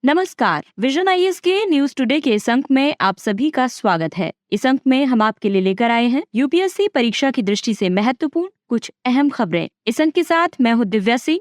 नमस्कार। Vision IAS के news today के इस अंक में आप सभी का स्वागत है। इस अंक में हम आपके लिए लेकर आए हैं यूपीएससी परीक्षा की दृष्टि से महत्वपूर्ण कुछ अहम खबरें। इस अंक के साथ मैं हूँ दिव्या सिंह।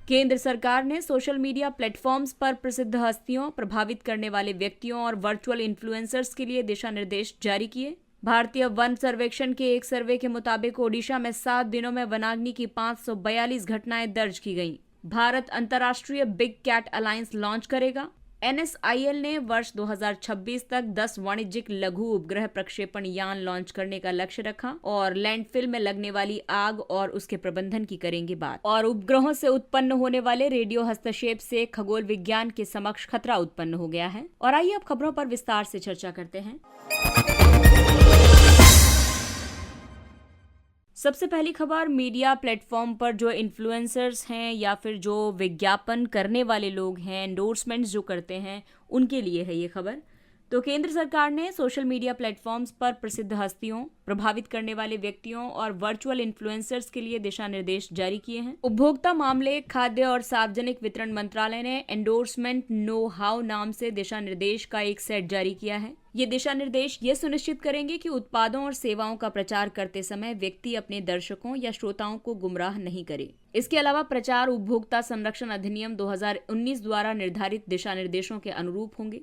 केंद्र सरकार ने सोशल मीडिया प्लेटफॉर्म्स पर प्रसिद्ध हस्तियों, प्रभावित करने वाले व्यक्तियों और वर्चुअल इन्फ्लुएंसर्स के लिए दिशा निर्देश जारी किए। भारतीय वन सर्वेक्षण के एक सर्वे के मुताबिक ओडिशा में 7 दिनों में वनाग्नि की 542 घटनाएं दर्ज की गईं। भारत अंतर्राष्ट्रीय बिग कैट अलायंस लॉन्च करेगा। एनएसआईएल ने वर्ष 2026 तक 10 वाणिज्यिक लघु उपग्रह प्रक्षेपण यान लॉन्च करने का लक्ष्य रखा और लैंडफिल में लगने वाली आग और उसके प्रबंधन की करेंगे बात। और उपग्रहों से उत्पन्न होने वाले रेडियो हस्तक्षेप से खगोल विज्ञान के समक्ष खतरा उत्पन्न हो गया है। और आइए अब खबरों पर विस्तार से चर्चा करते हैं। सबसे पहली खबर, मीडिया प्लेटफॉर्म पर जो इन्फ्लुएंसर्स हैं या फिर जो विज्ञापन करने वाले लोग हैं, एंडोर्समेंट्स जो करते हैं, उनके लिए है ये खबर। तो केंद्र सरकार ने सोशल मीडिया प्लेटफॉर्म्स पर प्रसिद्ध हस्तियों, प्रभावित करने वाले व्यक्तियों और वर्चुअल इन्फ्लुएंसर्स के लिए दिशा निर्देश जारी किए हैं। उपभोक्ता मामले, खाद्य और सार्वजनिक वितरण मंत्रालय ने एंडोर्समेंट नो हाउ नाम से दिशा निर्देश का एक सेट जारी किया है। ये दिशा निर्देश ये सुनिश्चित करेंगे कि उत्पादों और सेवाओं का प्रचार करते समय व्यक्ति अपने दर्शकों या श्रोताओं को गुमराह नहीं करे। इसके अलावा प्रचार उपभोक्ता संरक्षण अधिनियम 2019 द्वारा निर्धारित दिशा निर्देशों के अनुरूप होंगे।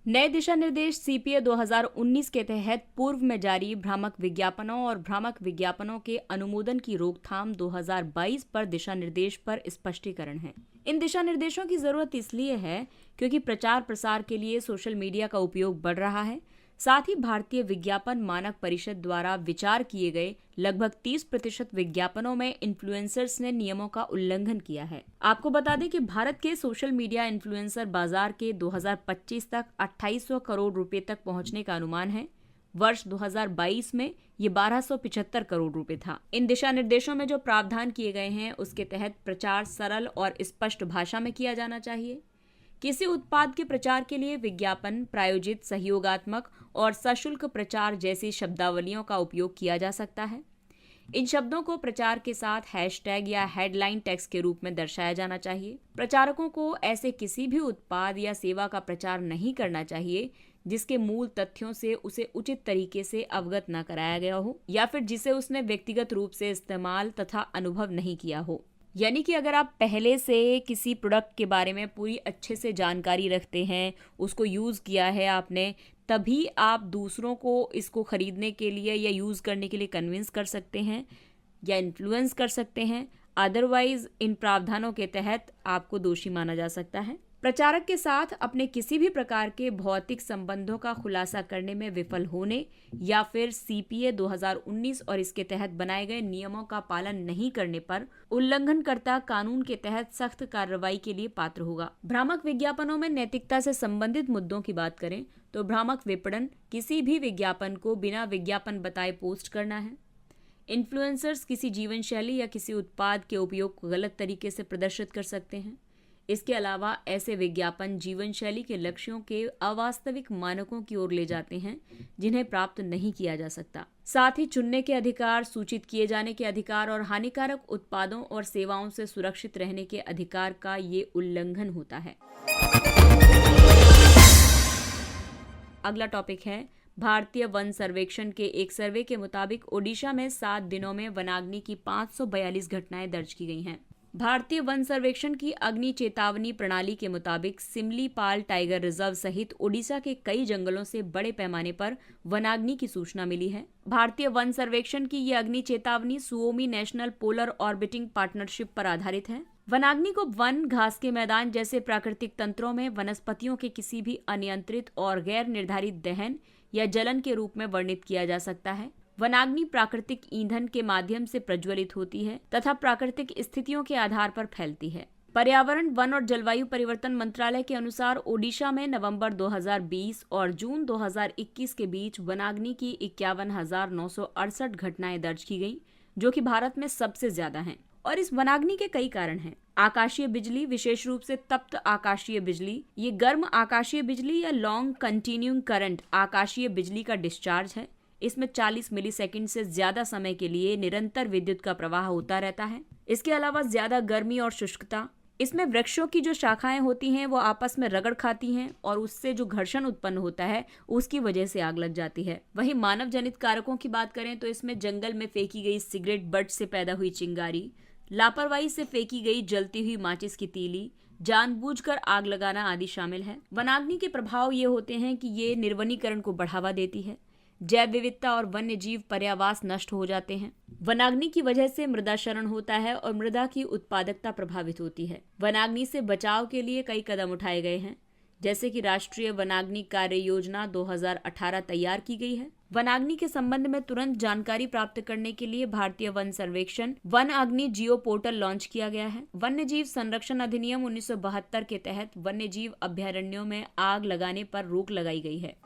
नए दिशा निर्देश सीपीए 2019 के तहत पूर्व में जारी भ्रामक विज्ञापनों और भ्रामक विज्ञापनों के अनुमोदन की रोकथाम 2022 पर दिशा निर्देश पर स्पष्टीकरण है। इन दिशा निर्देशों की जरूरत इसलिए है क्योंकि प्रचार प्रसार के लिए सोशल मीडिया का उपयोग बढ़ रहा है। साथ ही भारतीय विज्ञापन मानक परिषद द्वारा विचार किए गए लगभग 30% विज्ञापनों में इन्फ्लुएंसर्स ने नियमों का उल्लंघन किया है। आपको बता दें कि भारत के सोशल मीडिया इन्फ्लुएंसर बाजार के 2025 तक 2800 करोड़ रुपए तक पहुंचने का अनुमान है। वर्ष 2022 में ये 1275 करोड़ रुपए था। इन दिशा निर्देशों में जो प्रावधान किए गए हैं उसके तहत प्रचार सरल और स्पष्ट भाषा में किया जाना चाहिए। किसी उत्पाद के प्रचार के लिए विज्ञापन, प्रायोजित, सहयोगात्मक और सशुल्क प्रचार जैसी शब्दावलियों का उपयोग किया जा सकता है। इन शब्दों को प्रचार के साथ हैशटैग या हेडलाइन टेक्स्ट के रूप में दर्शाया जाना चाहिए। प्रचारकों को ऐसे किसी भी उत्पाद या सेवा का प्रचार नहीं करना चाहिए जिसके मूल तथ्यों से उसे उचित तरीके से अवगत न कराया गया हो या फिर जिसे उसने व्यक्तिगत रूप से इस्तेमाल तथा अनुभव नहीं किया हो। यानी कि अगर आप पहले से किसी प्रोडक्ट के बारे में पूरी अच्छे से जानकारी रखते हैं, उसको यूज़ किया है आपने, तभी आप दूसरों को इसको खरीदने के लिए या यूज़ करने के लिए कन्विंस कर सकते हैं या इन्फ्लुएंस कर सकते हैं। अदरवाइज इन प्रावधानों के तहत आपको दोषी माना जा सकता है। प्रचारक के साथ अपने किसी भी प्रकार के भौतिक संबंधों का खुलासा करने में विफल होने या फिर सीपीए 2019 और इसके तहत बनाए गए नियमों का पालन नहीं करने पर उल्लंघनकर्ता कानून के तहत सख्त कार्रवाई के लिए पात्र होगा। भ्रामक विज्ञापनों में नैतिकता से संबंधित मुद्दों की बात करें तो भ्रामक विपणन किसी भी विज्ञापन को बिना विज्ञापन बताए पोस्ट करना है। इन्फ्लुएंसर्स किसी जीवन शैली या किसी उत्पाद के उपयोग को गलत तरीके से प्रदर्शित कर सकते हैं। इसके अलावा ऐसे विज्ञापन जीवन शैली के लक्ष्यों के अवास्तविक मानकों की ओर ले जाते हैं जिन्हें प्राप्त नहीं किया जा सकता। साथ ही चुनने के अधिकार, सूचित किए जाने के अधिकार और हानिकारक उत्पादों और सेवाओं से सुरक्षित रहने के अधिकार का ये उल्लंघन होता है। अगला टॉपिक है भारतीय वन सर्वेक्षण के एक सर्वे के मुताबिक ओडिशा में 7 दिनों में वनाग्नि की 542 घटनाएं दर्ज की गई हैं। भारतीय वन सर्वेक्षण की अग्नि चेतावनी प्रणाली के मुताबिक सिमलीपाल टाइगर रिजर्व सहित ओडिशा के कई जंगलों से बड़े पैमाने पर वनाग्नि की सूचना मिली है। भारतीय वन सर्वेक्षण की ये अग्नि चेतावनी Suomi national polar orbiting partnership पर आधारित है। वनाग्नि को वन, घास के मैदान जैसे प्राकृतिक तंत्रों में वनस्पतियों के किसी भी अनियंत्रित और गैर निर्धारित दहन या जलन के रूप में वर्णित किया जा सकता है। वनाग्नि प्राकृतिक ईंधन के माध्यम से प्रज्वलित होती है तथा प्राकृतिक स्थितियों के आधार पर फैलती है। पर्यावरण, वन और जलवायु परिवर्तन मंत्रालय के अनुसार ओडिशा में नवंबर 2020 और जून 2021 के बीच वनाग्नि की 51,968 घटनाएं दर्ज की गई, जो कि भारत में सबसे ज्यादा हैं। और इस वनाग्नि के कई कारण हैं। आकाशीय बिजली, विशेष रूप से तप्त आकाशीय बिजली, ये गर्म आकाशीय बिजली या लॉन्ग कंटिन्यूइंग करंट आकाशीय बिजली का डिस्चार्ज है। इसमें 40 मिलीसेकंड से ज्यादा समय के लिए निरंतर विद्युत का प्रवाह होता रहता है। इसके अलावा ज्यादा गर्मी और शुष्कता, इसमें वृक्षों की जो शाखाएं होती हैं वो आपस में रगड़ खाती हैं और उससे जो घर्षण उत्पन्न होता है उसकी वजह से आग लग जाती है। वहीं मानव जनित कारकों की बात करें तो इसमें जंगल में फेंकी गई सिगरेट बट से पैदा हुई चिंगारी, लापरवाही से फेंकी गई जलती हुई माचिस की तीली, जानबूझकर आग लगाना आदि शामिल है। वनाग्नि के प्रभाव ये होते हैं कि ये निर्वनीकरण को बढ़ावा देती है, जैव विविधता और वन्य जीव पर्यावास नष्ट हो जाते हैं। वनाग्नि की वजह से मृदा क्षरण होता है और मृदा की उत्पादकता प्रभावित होती है। वनाग्नि से बचाव के लिए कई कदम उठाए गए हैं, जैसे कि राष्ट्रीय वनाग्नि कार्य योजना 2018 तैयार की गई है। वनाग्नि के संबंध में तुरंत जानकारी प्राप्त करने के लिए भारतीय वन सर्वेक्षण वन अग्नि जियो पोर्टल लॉन्च किया गया है। वन्य जीव संरक्षण अधिनियम 1972 के तहत वन्य जीव अभ्यारण्यों में आग लगाने पर रोक लगाई गई है।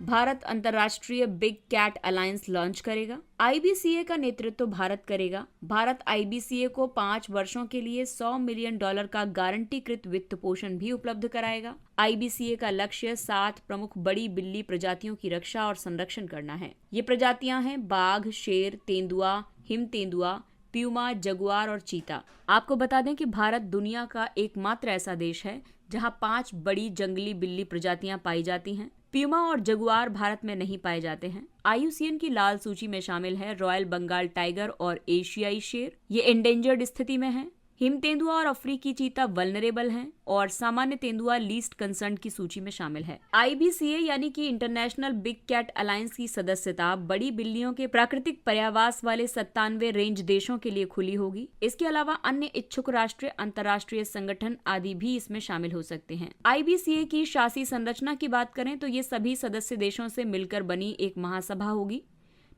भारत अंतर्राष्ट्रीय बिग कैट अलायंस लॉन्च करेगा। आईबीसीए का नेतृत्व भारत करेगा। भारत आईबीसीए को 5 वर्षों के लिए $100 मिलियन का गारंटीकृत वित्त पोषण भी उपलब्ध कराएगा। आईबीसीए का लक्ष्य 7 प्रमुख बड़ी बिल्ली प्रजातियों की रक्षा और संरक्षण करना है। ये प्रजातियां हैं बाघ, शेर, तेंदुआ, हिम तेंदुआ, प्यूमा, जगुआर और चीता। आपको बता दें कि भारत दुनिया का एकमात्र ऐसा देश है जहां 5 बड़ी जंगली बिल्ली प्रजातियां पाई जाती हैं। प्यूमा और जगुआर भारत में नहीं पाए जाते हैं। आईयूसीएन की लाल सूची में शामिल है रॉयल बंगाल टाइगर और एशियाई शेर, ये एंडेंजर्ड स्थिति में हैं। हिम तेंदुआ और अफ्रीकी चीता वल्नरेबल हैं और सामान्य तेंदुआ लीस्ट कंसर्न की सूची में शामिल है। आईबीसीए यानी कि इंटरनेशनल बिग कैट अलायंस की सदस्यता बड़ी बिल्लियों के प्राकृतिक पर्यावास वाले 97 रेंज देशों के लिए खुली होगी। इसके अलावा अन्य इच्छुक राष्ट्रीय, अंतर्राष्ट्रीय संगठन आदि भी इसमें शामिल हो सकते हैं। आईबीसीए की शासी संरचना की बात करें तो ये सभी सदस्य देशों से मिलकर बनी एक महासभा होगी।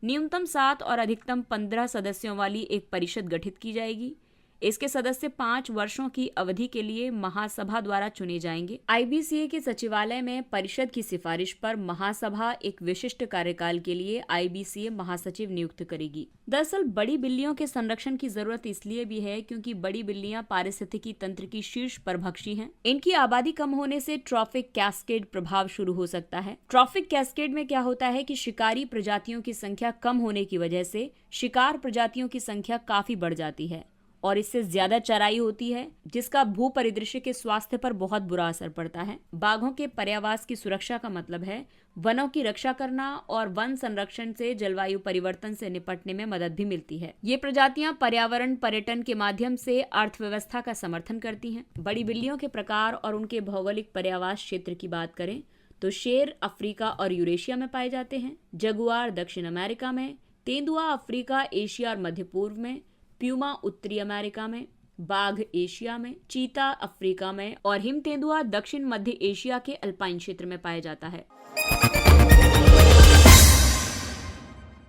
न्यूनतम 7 और अधिकतम 15 सदस्यों वाली एक परिषद गठित की जाएगी। इसके सदस्य 5 वर्षों की अवधि के लिए महासभा द्वारा चुने जाएंगे। आईबीसीए के सचिवालय में परिषद की सिफारिश पर महासभा एक विशिष्ट कार्यकाल के लिए आईबीसीए महासचिव नियुक्त करेगी। दरअसल बड़ी बिल्लियों के संरक्षण की जरूरत इसलिए भी है क्योंकि बड़ी बिल्लियां पारिस्थितिकी तंत्र की शीर्ष परभक्षी हैं। इनकी आबादी कम होने से ट्रॉफिक कैस्केड प्रभाव शुरू हो सकता है। ट्रॉफिक कैस्केड में क्या होता है कि शिकारी प्रजातियों की संख्या कम होने की वजह से शिकार प्रजातियों की संख्या काफी बढ़ जाती है और इससे ज्यादा चराई होती है, जिसका भू परिदृश्य के स्वास्थ्य पर बहुत बुरा असर पड़ता है। बाघों के पर्यावास की सुरक्षा का मतलब है वनों की रक्षा करना और वन संरक्षण से जलवायु परिवर्तन से निपटने में मदद भी मिलती है। ये प्रजातियां पर्यावरण पर्यटन के माध्यम से अर्थव्यवस्था का समर्थन करती हैं। बड़ी बिल्लियों के प्रकार और उनके भौगोलिक पर्यावास क्षेत्र की बात करें तो शेर अफ्रीका और यूरेशिया में पाए जाते हैं, जगुआर दक्षिण अमेरिका में, तेंदुआ अफ्रीका, एशिया और मध्य पूर्व में, प्यूमा उत्तरी अमेरिका में, बाघ एशिया में, चीता अफ्रीका में और हिम तेंदुआ दक्षिण मध्य एशिया के अल्पाइन क्षेत्र में पाया जाता है।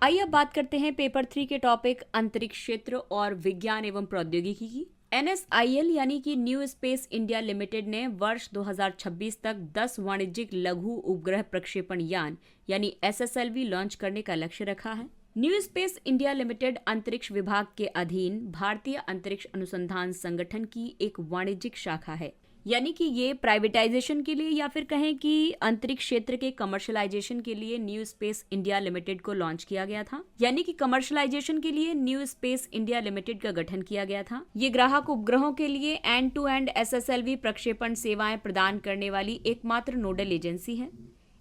आइए अब बात करते हैं पेपर 3 के टॉपिक अंतरिक्ष क्षेत्र और विज्ञान एवं प्रौद्योगिकी की। NSIL यानी कि न्यू स्पेस इंडिया लिमिटेड ने वर्ष 2026 तक 10 वाणिज्यिक लघु उपग्रह प्रक्षेपण यान यानी SSLV लॉन्च करने का लक्ष्य रखा है। न्यू स्पेस इंडिया लिमिटेड अंतरिक्ष विभाग के अधीन भारतीय अंतरिक्ष अनुसंधान संगठन की एक वाणिज्यिक शाखा है, यानी कि ये प्राइवेटाइजेशन के लिए या फिर कहें कि अंतरिक्ष क्षेत्र के कमर्शलाइजेशन के लिए न्यू स्पेस इंडिया लिमिटेड को लॉन्च किया गया था। यानी कि कमर्शलाइजेशन के लिए न्यू स्पेस इंडिया लिमिटेड का गठन किया गया था। ये ग्राहक उपग्रहों के लिए एंड टू एंड SSLV प्रक्षेपण सेवाएं प्रदान करने वाली एकमात्र नोडल एजेंसी है।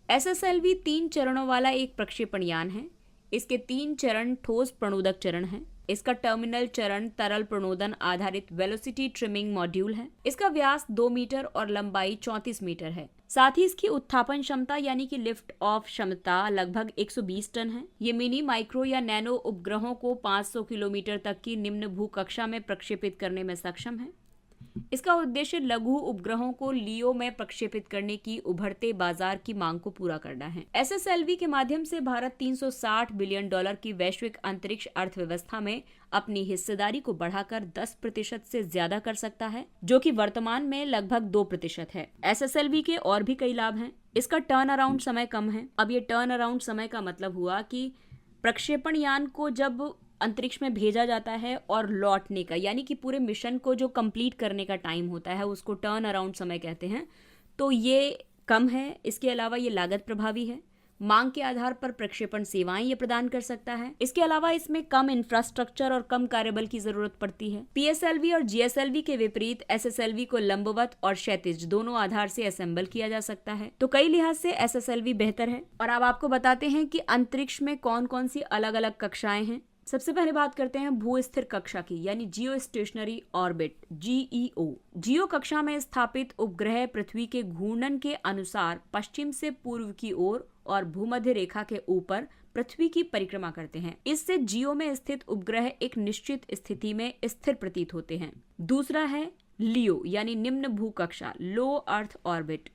SSLV 3 चरणों वाला एक प्रक्षेपण यान है। इसके 3 चरण ठोस प्रणोदक चरण हैं। इसका टर्मिनल चरण तरल प्रणोदन आधारित वेलोसिटी ट्रिमिंग मॉड्यूल है। इसका व्यास 2 मीटर और लंबाई 34 मीटर है। साथ ही इसकी उत्थापन क्षमता यानी कि लिफ्ट ऑफ क्षमता लगभग 120 टन है। ये मिनी, माइक्रो या नैनो उपग्रहों को 500 किलोमीटर तक की निम्न भू कक्षा में प्रक्षेपित करने में सक्षम है। इसका उद्देश्य लघु उपग्रहों को लियो में प्रक्षेपित करने की उभरते बाजार की मांग को पूरा करना है। SSLV के माध्यम से भारत $360 बिलियन की वैश्विक अंतरिक्ष अर्थव्यवस्था में अपनी हिस्सेदारी को बढ़ाकर 10% से ज्यादा कर सकता है, जो कि वर्तमान में लगभग 2% है। SSLV के और भी कई लाभ हैं। इसका टर्न अराउंड समय कम है। अब ये टर्न अराउंड समय का मतलब हुआ कि प्रक्षेपण यान को जब अंतरिक्ष में भेजा जाता है और लौटने का यानी कि पूरे मिशन को जो कंप्लीट करने का टाइम होता है उसको टर्न अराउंड समय कहते हैं। तो ये कम है। इसके अलावा ये लागत प्रभावी है। मांग के आधार पर प्रक्षेपण सेवाएं ये प्रदान कर सकता है। इसके अलावा इसमें कम इंफ्रास्ट्रक्चर और कम कार्यबल की जरूरत पड़ती है। पीएसएलवी और जीएसएलवी के विपरीत एसएसएलवी को लंबवत और क्षैतिज दोनों आधार से असेंबल किया जा सकता है, तो कई लिहाज से एसएसएलवी बेहतर है। और अब आपको बताते हैं कि अंतरिक्ष में कौन कौन सी अलग अलग कक्षाएं हैं। सबसे पहले बात करते हैं भू स्थिर कक्षा की, यानी जियो स्टेशनरी ऑर्बिट, जीईओ। जियो कक्षा में स्थापित उपग्रह पृथ्वी के घूर्णन के अनुसार पश्चिम से पूर्व की ओर और भूमध्य रेखा के ऊपर पृथ्वी की परिक्रमा करते हैं। इससे जियो में स्थित उपग्रह एक निश्चित स्थिति में स्थिर प्रतीत होते हैं। दूसरा है लियो, यानी निम्न भू कक्षा, लो अर्थ ऑर्बिट।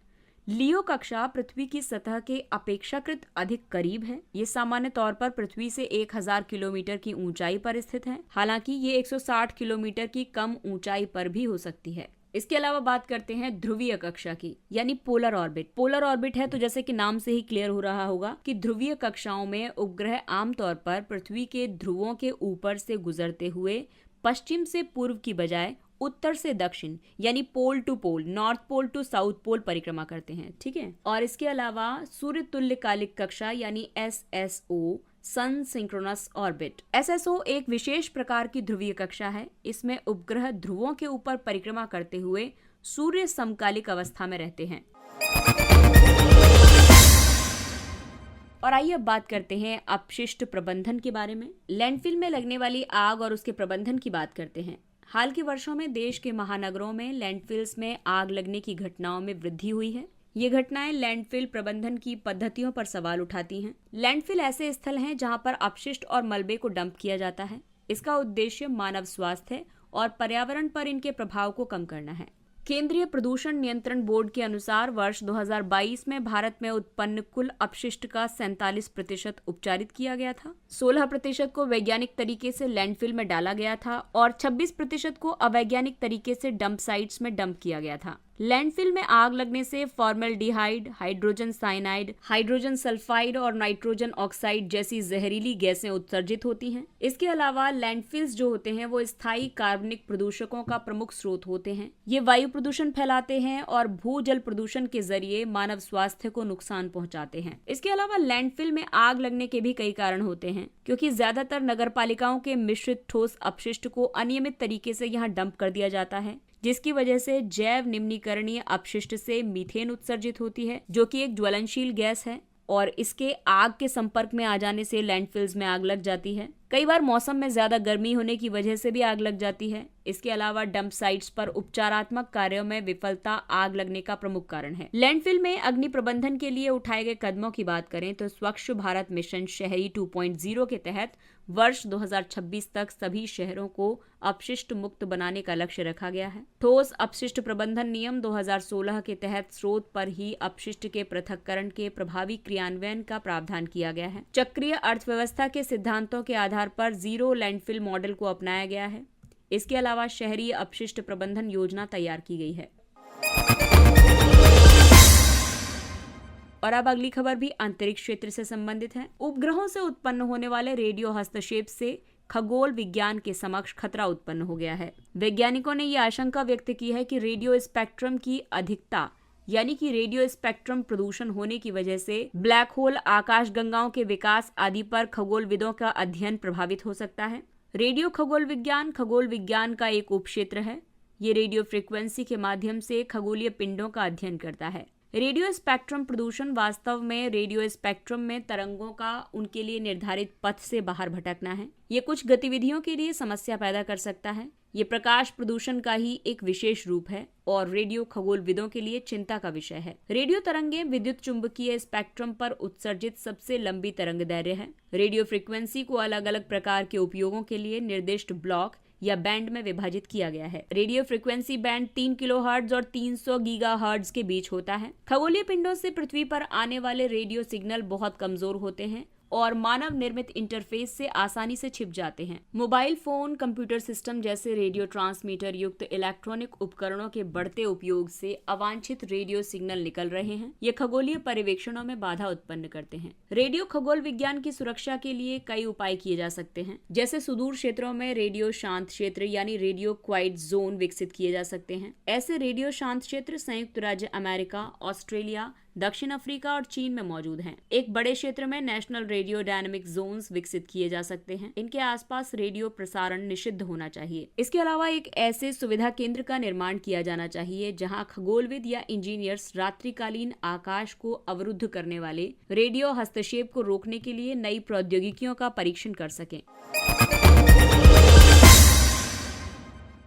लियो कक्षा पृथ्वी की सतह के अपेक्षाकृत अधिक करीब है। ये सामान्य तौर पर पृथ्वी से 1000 किलोमीटर की ऊंचाई पर स्थित है, हालांकि ये 160 किलोमीटर की कम ऊंचाई पर भी हो सकती है। इसके अलावा बात करते हैं ध्रुवीय कक्षा की, यानी पोलर ऑर्बिट। पोलर ऑर्बिट है तो जैसे कि नाम से ही क्लियर हो रहा होगा कि ध्रुवीय कक्षाओं में उपग्रह आमतौर पर पृथ्वी के ध्रुवों के ऊपर से गुजरते हुए पश्चिम से पूर्व की बजाय उत्तर से दक्षिण, यानी pole to pole, north pole to south pole परिक्रमा करते हैं। ठीक है। और इसके अलावा सूर्य तुल्यकालिक कक्षा, यानी एसएसओ, सन सिंक्रोनस ऑर्बिट। एसएसओ एक विशेष प्रकार की ध्रुवीय कक्षा है। इसमें उपग्रह ध्रुवों के ऊपर परिक्रमा करते हुए सूर्य समकालिक अवस्था में रहते हैं। और आइए अब बात करते हैं अपशिष्ट प्रबंधन के बारे में। लैंडफिल में लगने वाली आग और उसके प्रबंधन की बात करते हैं। हाल के वर्षों में देश के महानगरों में लैंडफिल्स में आग लगने की घटनाओं में वृद्धि हुई है। ये घटनाएं लैंडफिल प्रबंधन की पद्धतियों पर सवाल उठाती हैं। लैंडफिल ऐसे स्थल हैं जहां पर अपशिष्ट और मलबे को डंप किया जाता है। इसका उद्देश्य मानव स्वास्थ्य और पर्यावरण पर इनके प्रभाव को कम करना है। केंद्रीय प्रदूषण नियंत्रण बोर्ड के अनुसार वर्ष 2022 में भारत में उत्पन्न कुल अपशिष्ट का 47% उपचारित किया गया था, 16% को वैज्ञानिक तरीके से लैंडफिल में डाला गया था और 26% को अवैज्ञानिक तरीके से डंप साइट्स में डंप किया गया था। लैंडफिल में आग लगने से formaldehyde, hydrogen cyanide, hydrogen sulphide और नाइट्रोजन ऑक्साइड जैसी जहरीली गैसें उत्सर्जित होती हैं। इसके अलावा लैंडफिल्स जो होते हैं वो स्थायी कार्बनिक प्रदूषकों का प्रमुख स्रोत होते हैं। ये वायु प्रदूषण फैलाते हैं और भूजल प्रदूषण के जरिए मानव स्वास्थ्य को नुकसान पहुंचाते हैं। इसके अलावा लैंडफिल में आग लगने के भी कई कारण होते हैं, क्योंकि ज्यादातर नगरपालिकाओं के मिश्रित ठोस अपशिष्ट को अनियमित तरीके से यहाँ डंप कर दिया जाता है, जिसकी वजह से जैव निम्नीकरणीय अपशिष्ट से मीथेन उत्सर्जित होती है, जो कि एक ज्वलनशील गैस है और इसके आग के संपर्क में आ जाने से लैंडफिल्स में आग लग जाती है। कई बार मौसम में ज्यादा गर्मी होने की वजह से भी आग लग जाती है। इसके अलावा डंप साइट्स पर उपचारात्मक कार्यों में विफलता आग लगने का प्रमुख कारण है। लैंडफिल में अग्नि प्रबंधन के लिए उठाए गए कदमों की बात करें तो स्वच्छ भारत मिशन शहरी 2.0 के तहत वर्ष 2026 तक सभी शहरों को अपशिष्ट मुक्त बनाने का लक्ष्य रखा गया है। ठोस अपशिष्ट प्रबंधन नियम 2016 के तहत स्रोत पर ही अपशिष्ट के पृथक्करण के प्रभावी क्रियान्वयन का प्रावधान किया गया है। चक्रीय अर्थव्यवस्था के सिद्धांतों के आधार पर जीरो लैंडफिल मॉडल को अपनाया गया है। इसके अलावा शहरी अपशिष्ट प्रबंधन योजना तैयार की गई है। और अब अगली खबर भी अंतरिक्ष क्षेत्र से संबंधित है। उपग्रहों से उत्पन्न होने वाले रेडियो हस्तक्षेप से खगोल विज्ञान के समक्ष खतरा उत्पन्न हो गया है। वैज्ञानिकों ने यह आशंका व्यक्त की है कि रेडियो स्पेक्ट्रम की अधिकता, यानी कि रेडियो स्पेक्ट्रम प्रदूषण होने की वजह से ब्लैक होल, आकाशगंगाओं के विकास आदि पर खगोलविदों का अध्ययन प्रभावित हो सकता है। रेडियो खगोल विज्ञान का एक उपक्षेत्र है। ये रेडियो फ्रीक्वेंसी के माध्यम से खगोलीय पिंडों का अध्ययन करता है। रेडियो स्पेक्ट्रम प्रदूषण वास्तव में रेडियो स्पेक्ट्रम में तरंगों का उनके लिए निर्धारित पथ से बाहर भटकना है। ये कुछ गतिविधियों के लिए समस्या पैदा कर सकता है। ये प्रकाश प्रदूषण का ही एक विशेष रूप है और रेडियो खगोलविदों के लिए चिंता का विषय है। रेडियो तरंगें विद्युत चुंबकीय स्पेक्ट्रम पर उत्सर्जित सबसे लंबी तरंगदैर्घ्य है। रेडियो फ्रीक्वेंसी को अलग अलग प्रकार के उपयोगों के लिए निर्दिष्ट ब्लॉक या बैंड में विभाजित किया गया है। रेडियो फ्रीक्वेंसी बैंड 3 किलोहर्ट्ज और 300 गीगाहर्ट्ज के बीच होता है। खगोलीय पिंडों से पृथ्वी पर आने वाले रेडियो सिग्नल बहुत कमजोर होते हैं और मानव निर्मित इंटरफेस से आसानी से छिप जाते हैं। मोबाइल फोन, कंप्यूटर सिस्टम जैसे रेडियो ट्रांसमीटर युक्त इलेक्ट्रॉनिक उपकरणों के बढ़ते उपयोग से अवांछित रेडियो सिग्नल निकल रहे हैं। ये खगोलीय पर्यवेक्षणों में बाधा उत्पन्न करते हैं। रेडियो खगोल विज्ञान की सुरक्षा के लिए कई उपाय किए जा सकते हैं, जैसे सुदूर क्षेत्रों में रेडियो शांत क्षेत्र यानी रेडियो क्वाइट जोन विकसित किए जा सकते हैं। ऐसे रेडियो शांत क्षेत्र संयुक्त राज्य अमेरिका, ऑस्ट्रेलिया, दक्षिण अफ्रीका और चीन में मौजूद हैं। एक बड़े क्षेत्र में नेशनल रेडियो डायनेमिक जोन्स विकसित किए जा सकते हैं। इनके आसपास रेडियो प्रसारण निषिद्ध होना चाहिए। इसके अलावा एक ऐसे सुविधा केंद्र का निर्माण किया जाना चाहिए जहां खगोलविद या इंजीनियर्स रात्रिकालीन आकाश को अवरुद्ध करने वाले रेडियो हस्तक्षेप को रोकने के लिए नई प्रौद्योगिकियों का परीक्षण कर सकें।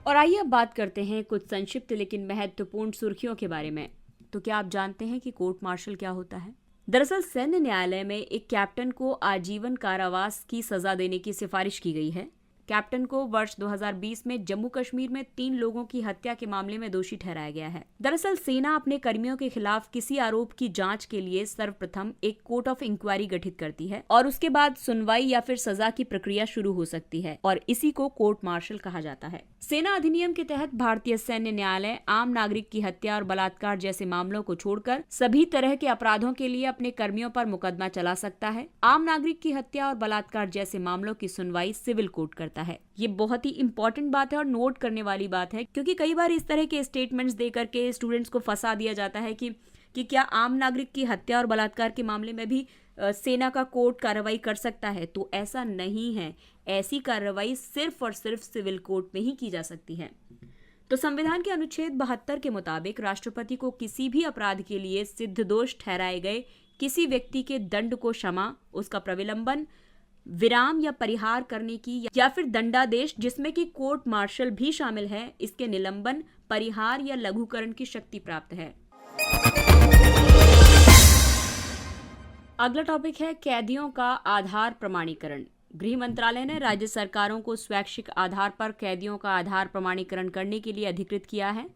और आइए अब बात करते हैं कुछ संक्षिप्त लेकिन महत्वपूर्ण सुर्खियों के बारे में। तो क्या आप जानते हैं कि कोर्ट मार्शल क्या होता है? दरअसल सैन्य न्यायालय में एक कैप्टन को आजीवन कारावास की सजा देने की सिफारिश की गई है। कैप्टन को वर्ष 2020 में जम्मू कश्मीर में 3 लोगों की हत्या के मामले में दोषी ठहराया गया है। दरअसल सेना अपने कर्मियों के खिलाफ किसी आरोप की जांच के लिए सर्वप्रथम एक कोर्ट ऑफ इंक्वायरी गठित करती है और उसके बाद सुनवाई या फिर सजा की प्रक्रिया शुरू हो सकती है और इसी को कोर्ट मार्शल कहा जाता है। सेना अधिनियम के तहत भारतीय सैन्य न्यायालय आम नागरिक की हत्या और बलात्कार जैसे मामलों को छोड़कर सभी तरह के अपराधों के लिए अपने कर्मियों पर मुकदमा चला सकता है। आम नागरिक की हत्या और बलात्कार जैसे मामलों की सुनवाई सिविल कोर्ट करता है। ये बहुत ही इंपॉर्टेंट बात है और नोट करने वाली बात है, क्योंकि कई बार इस तरह के स्टेटमेंट्स दे करके स्टूडेंट्स को फंसा दिया जाता है कि क्या आम नागरिक की हत्या और बलात्कार के मामले में भी सेना का कोर्ट कार्रवाई कर सकता है। तो ऐसा नहीं है। ऐसी कार्रवाई सिर्फ और सिर्फ सिविल कोर्ट में ही की जा सकती है। तो संविधान के अनुच्छेद 72 के मुताबिक राष्ट्रपति को किसी भी अपराध के लिए सिद्ध दोष ठहराए गए किसी व्यक्ति के दंड को क्षमा, उसका प्रविलंबन, विराम या परिहार करने की या फिर दंडादेश जिसमें कि कोर्ट मार्शल भी शामिल है, इसके निलंबन, परिहार या लघुकरण की शक्ति प्राप्त है। अगला टॉपिक है कैदियों का आधार प्रमाणीकरण। गृह मंत्रालय ने राज्य सरकारों को स्वैच्छिक आधार पर कैदियों का आधार प्रमाणीकरण करने के लिए अधिकृत किया है।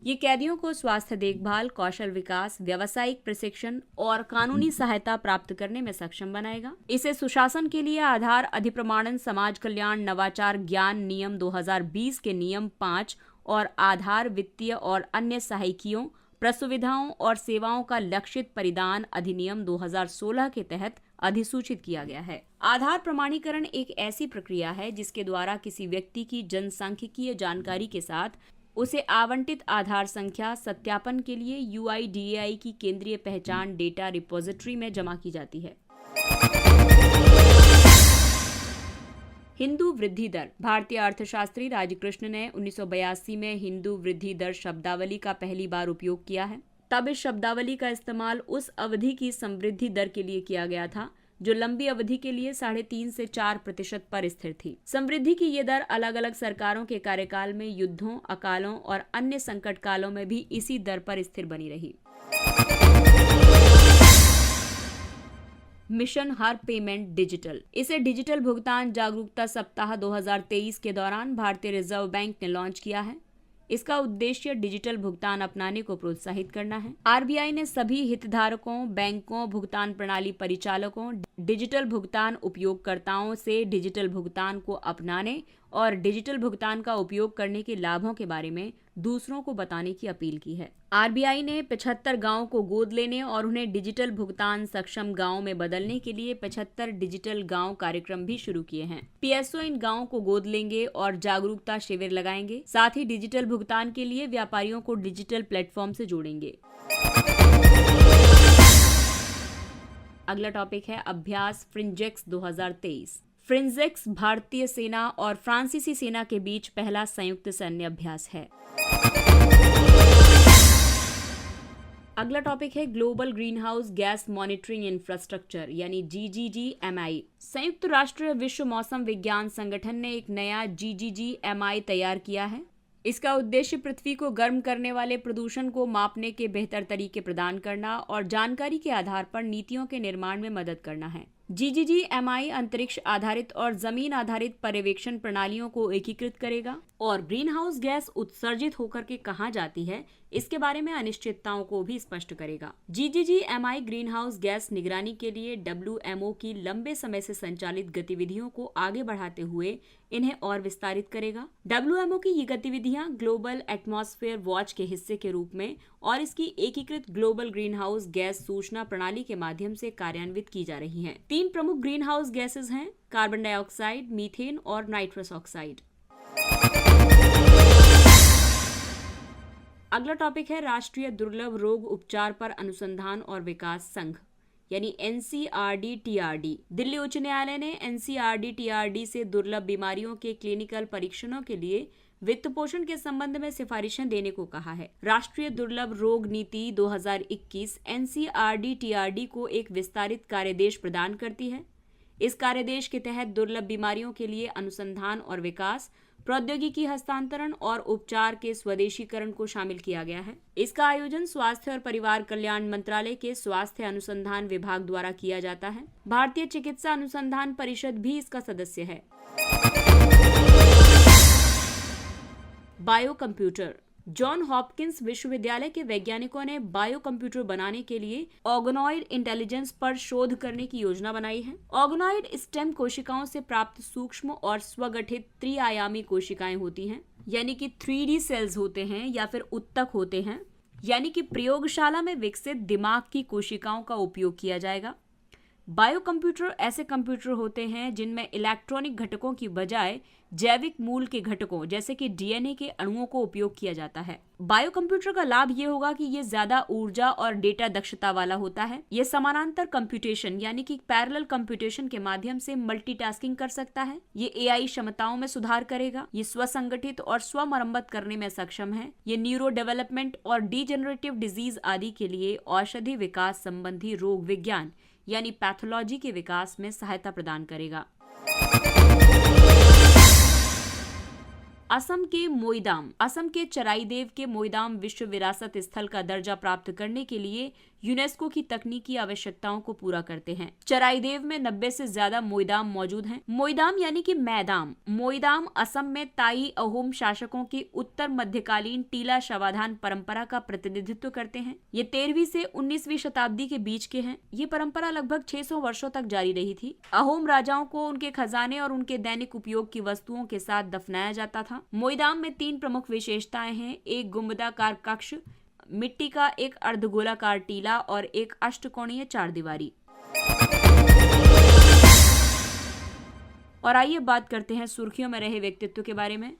ये कैदियों को स्वास्थ्य देखभाल, कौशल विकास, व्यावसायिक प्रशिक्षण और कानूनी सहायता प्राप्त करने में सक्षम बनाएगा। इसे सुशासन के लिए आधार अधिप्रमाणन, समाज कल्याण, नवाचार, ज्ञान नियम 2020 के नियम 5 और आधार वित्तीय और अन्य सहायियों, प्रसुविधाओं और सेवाओं का लक्षित परिदान अधिनियम 2016 के तहत अधिसूचित किया गया है। आधार प्रमाणीकरण एक ऐसी प्रक्रिया है जिसके द्वारा किसी व्यक्ति की जनसांख्यिकीय जानकारी के साथ उसे आवंटित आधार संख्या सत्यापन के लिए UIDAI की केंद्रीय पहचान डेटा रिपोजिटरी में जमा की जाती है। हिंदू वृद्धि दर। भारतीय अर्थशास्त्री राजकृष्ण ने 1982 में हिंदू वृद्धि दर शब्दावली का पहली बार उपयोग किया है। तब इस शब्दावली का इस्तेमाल उस अवधि की समृद्धि दर के लिए किया गया था जो लंबी अवधि के लिए 3.5 से 4% पर स्थिर थी। समृद्धि की ये दर अलग अलग सरकारों के कार्यकाल में युद्धों, अकालों और अन्य संकट कालों में भी इसी दर पर स्थिर बनी रही। मिशन हर पेमेंट डिजिटल। इसे डिजिटल भुगतान जागरूकता सप्ताह 2023 के दौरान भारतीय रिजर्व बैंक ने लॉन्च किया है। इसका उद्देश्य डिजिटल भुगतान अपनाने को प्रोत्साहित करना है। RBI ने सभी हितधारकों, बैंकों, भुगतान प्रणाली परिचालकों, डिजिटल भुगतान उपयोगकर्ताओं से डिजिटल भुगतान को अपनाने और डिजिटल भुगतान का उपयोग करने के लाभों के बारे में दूसरों को बताने की अपील की है। RBI ने 75 गांवों को गोद लेने और उन्हें डिजिटल भुगतान सक्षम गांव में बदलने के लिए 75 डिजिटल गांव कार्यक्रम भी शुरू किए हैं। PSO इन गांवों को गोद लेंगे और जागरूकता शिविर लगाएंगे। साथ ही डिजिटल भुगतान के लिए व्यापारियों को डिजिटल प्लेटफॉर्म से जोड़ेंगे। अगला टॉपिक है अभ्यास फ्रिंजेक्स 2023। फ्रिंजेक्स भारतीय सेना और फ्रांसीसी सेना के बीच पहला संयुक्त सैन्य अभ्यास है। अगला टॉपिक है global green house gas monitoring infrastructure यानी GGGMI। संयुक्त राष्ट्र विश्व मौसम विज्ञान संगठन ने एक नया GGGMI तैयार किया है। इसका उद्देश्य पृथ्वी को गर्म करने वाले प्रदूषण को मापने के बेहतर तरीके प्रदान करना और जानकारी के आधार पर नीतियों के निर्माण में मदद करना है। GGGMI अंतरिक्ष आधारित और जमीन आधारित पर्यवेक्षण प्रणालियों को एकीकृत करेगा और ग्रीन हाउस गैस उत्सर्जित होकर के कहाँ जाती है इसके बारे में अनिश्चितताओं को भी स्पष्ट करेगा। GGGMI ग्रीन हाउस गैस निगरानी के लिए WMO की लंबे समय से संचालित गतिविधियों को आगे बढ़ाते हुए इन्हें और विस्तारित करेगा। WMO की ये गतिविधियां ग्लोबल एटमॉस्फेयर वॉच के हिस्से के रूप में और इसकी एकीकृत ग्लोबल ग्रीन हाउस गैस सूचना प्रणाली के माध्यम से कार्यान्वित की जा रही हैं। 3 प्रमुख ग्रीन हाउस गैसेज हैं कार्बन डाइऑक्साइड, मीथेन और नाइट्रस ऑक्साइड। अगला टॉपिक है राष्ट्रीय दुर्लभ रोग उपचार पर अनुसंधान और विकास संघ यानी NCRD-TRD। दिल्ली उच्च न्यायालय ने NCRD-TRD से दुर्लभ बीमारियों के क्लिनिकल परीक्षणों के लिए वित्त पोषण के संबंध में सिफारिशें देने को कहा है। राष्ट्रीय दुर्लभ रोग नीति 2021 NCRD-TRD को एक विस्तारित कार्यदेश प्रदान करती है। इस कार्यदेश के तहत दुर्लभ बीमारियों के लिए अनुसंधान और विकास, प्रौद्योगिकी हस्तांतरण और उपचार के स्वदेशीकरण को शामिल किया गया है। इसका आयोजन स्वास्थ्य और परिवार कल्याण मंत्रालय के स्वास्थ्य अनुसंधान विभाग द्वारा किया जाता है। भारतीय चिकित्सा अनुसंधान परिषद भी इसका सदस्य है। Bio computer. जॉन हॉपकिंस विश्वविद्यालय के वैज्ञानिकों ने बायो कंप्यूटर बनाने के लिए ऑर्गेनॉइड इंटेलिजेंस पर शोध करने की योजना बनाई है। ऑर्गेनॉइड स्टेम कोशिकाओं से प्राप्त सूक्ष्म और स्वगठित त्रिआयामी कोशिकाएं होती हैं, यानी कि 3D सेल्स होते हैं या फिर उत्तक होते हैं, यानी कि प्रयोगशाला में विकसित दिमाग की कोशिकाओं का उपयोग किया जाएगा। बायो कंप्यूटर ऐसे कंप्यूटर होते हैं जिनमें इलेक्ट्रॉनिक घटकों की बजाय जैविक मूल के घटकों जैसे कि DNA के अणुओं को उपयोग किया जाता है। बायो कंप्यूटर का लाभ ये होगा कि ये ज्यादा ऊर्जा और डेटा दक्षता वाला होता है। ये समानांतर कंप्यूटेशन यानी कि पैरेलल कंप्यूटेशन के माध्यम से मल्टीटास्किंग कर सकता है। ये AI क्षमताओं में सुधार करेगा। ये स्वसंगठित और स्वमरम्मत करने में सक्षम है। ये न्यूरो डेवलपमेंट और डिजेनरेटिव डिजीज आदि के लिए औषधि विकास संबंधी रोग विज्ञान यानी पैथोलॉजी के विकास में सहायता प्रदान करेगा। असम के मोईदाम। असम के चराईदेव के मोईदाम विश्व विरासत स्थल का दर्जा प्राप्त करने के लिए यूनेस्को की तकनीकी आवश्यकताओं को पूरा करते हैं। चराईदेव में 90 से ज्यादा मोईदाम मौजूद हैं। मोईदाम यानी कि मैदाम। मोईदाम असम में ताई अहोम शासकों की उत्तर मध्यकालीन टीला शवाधान परंपरा का प्रतिनिधित्व करते हैं। ये 13वीं से 19वीं शताब्दी के बीच के हैं। ये परंपरा लगभग 600 वर्षों तक जारी रही थी। अहोम राजाओं को उनके खजाने और उनके दैनिक उपयोग की वस्तुओं के साथ दफनाया जाता था। मोईदाम में 3 प्रमुख विशेषताएं हैं। एक गुंबदाकार कक्ष, मिट्टी का एक अर्धगोलाकार टीला और एक अष्टकोणीय चारदीवारी। और आइए बात करते हैं सुर्खियों में रहे व्यक्तित्व के बारे में।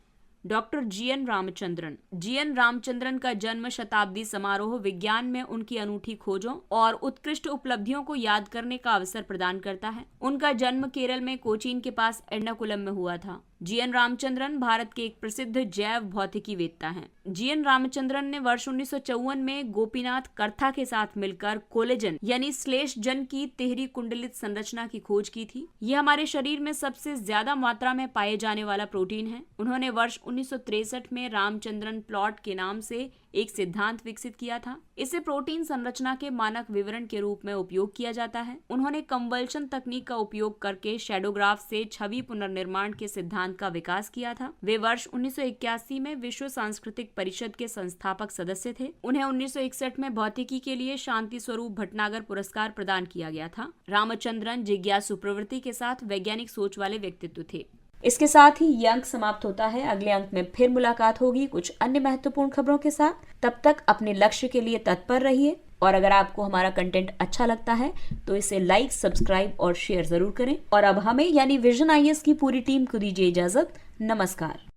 Doctor GN Ramachandran. GN Ramachandran का जन्म शताब्दी समारोह विज्ञान में उनकी अनूठी खोजों और उत्कृष्ट उपलब्धियों को याद करने का अवसर प्रदान करता है। उनका जन्म केरल में कोचीन के पास एर्नाकुलम में हुआ था। GN रामचंद्रन भारत के एक प्रसिद्ध जैव भौतिकी वेत्ता हैं। GN रामचंद्रन ने वर्ष 1954 में गोपीनाथ करथा के साथ मिलकर कोलेजन यानी श्लेष जन की तिहरी कुंडलित संरचना की खोज की थी। यह हमारे शरीर में सबसे ज्यादा मात्रा में पाए जाने वाला प्रोटीन है। उन्होंने वर्ष 1963 में रामचंद्रन प्लॉट के नाम से एक सिद्धांत विकसित किया था। इसे प्रोटीन संरचना के मानक विवरण के रूप में उपयोग किया जाता है। उन्होंने कंवल्शन तकनीक का उपयोग करके शैडोग्राफ से छवि पुनर्निर्माण के सिद्धांत का विकास किया था। वे वर्ष 1981 में विश्व सांस्कृतिक परिषद के संस्थापक सदस्य थे। उन्हें 1961 में भौतिकी के लिए शांति स्वरूप भटनागर पुरस्कार प्रदान किया गया था। रामचंद्रन जिज्ञासु प्रवृत्ति के साथ वैज्ञानिक सोच वाले व्यक्तित्व थे। इसके साथ ही ये अंक समाप्त होता है। अगले अंक में फिर मुलाकात होगी कुछ अन्य महत्वपूर्ण खबरों के साथ। तब तक अपने लक्ष्य के लिए तत्पर रहिए और अगर आपको हमारा कंटेंट अच्छा लगता है तो इसे लाइक, सब्सक्राइब और शेयर जरूर करें। और अब हमें यानी विजन IAS की पूरी टीम को दीजिए इजाजत। नमस्कार।